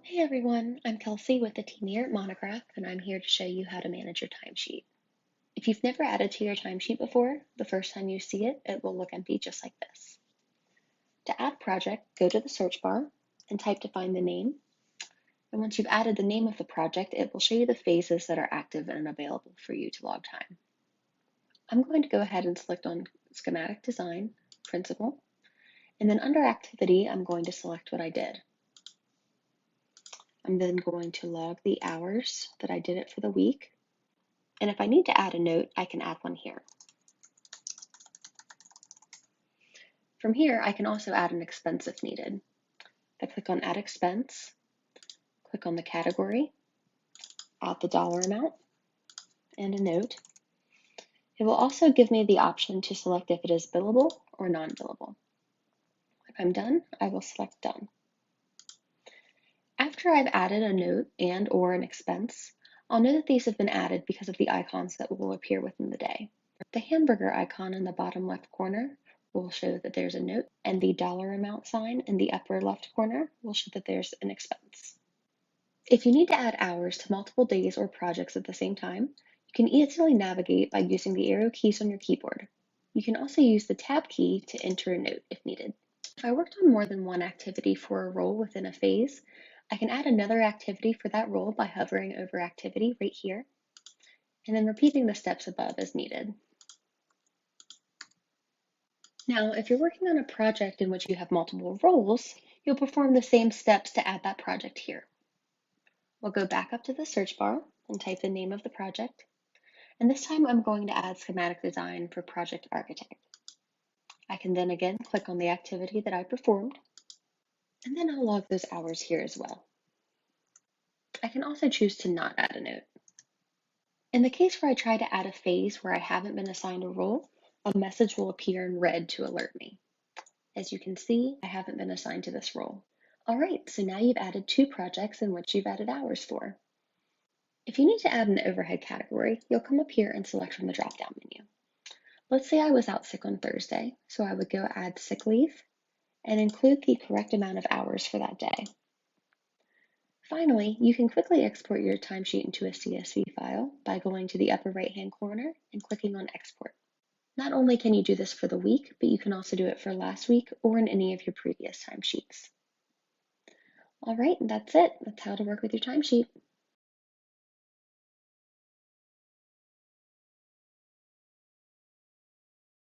Hey everyone, I'm Kelsey with the team here at Monograph, and I'm here to show you how to manage your timesheet. If you've never added to your timesheet before, the first time you see it, it will look empty just like this. To add project, go to the search bar and type to find the name. And once you've added the name of the project, it will show you the phases that are active and available for you to log time. I'm going to go ahead and select on Schematic Design, Principal, and then under Activity, I'm going to select what I did. I'm then going to log the hours that I did it for the week. And if I need to add a note, I can add one here. From here, I can also add an expense if needed. I click on Add Expense, click on the category, add the dollar amount, and a note. It will also give me the option to select if it is billable or non-billable. If I'm done, I will select Done. After I've added a note and or an expense, I'll know that these have been added because of the icons that will appear within the day. The hamburger icon in the bottom left corner will show that there's a note, and the dollar amount sign in the upper left corner will show that there's an expense. If you need to add hours to multiple days or projects at the same time, you can easily navigate by using the arrow keys on your keyboard. You can also use the Tab key to enter a note if needed. If I worked on more than one activity for a role within a phase, I can add another activity for that role by hovering over Activity right here, and then repeating the steps above as needed. Now, if you're working on a project in which you have multiple roles, you'll perform the same steps to add that project here. We'll go back up to the search bar and type the name of the project. And this time I'm going to add schematic design for Project Architect. I can then again click on the activity that I performed, and then I'll log those hours here as well. I can also choose to not add a note. In the case where I try to add a phase where I haven't been assigned a role, a message will appear in red to alert me. As you can see, I haven't been assigned to this role. All right, so now you've added 2 projects in which you've added hours for. If you need to add an overhead category, you'll come up here and select from the drop-down menu. Let's say I was out sick on Thursday, so I would go add sick leave and include the correct amount of hours for that day. Finally, you can quickly export your timesheet into a CSV file by going to the upper right-hand corner and clicking on Export. Not only can you do this for the week, but you can also do it for last week or in any of your previous timesheets. All right, that's it. That's how to work with your timesheet.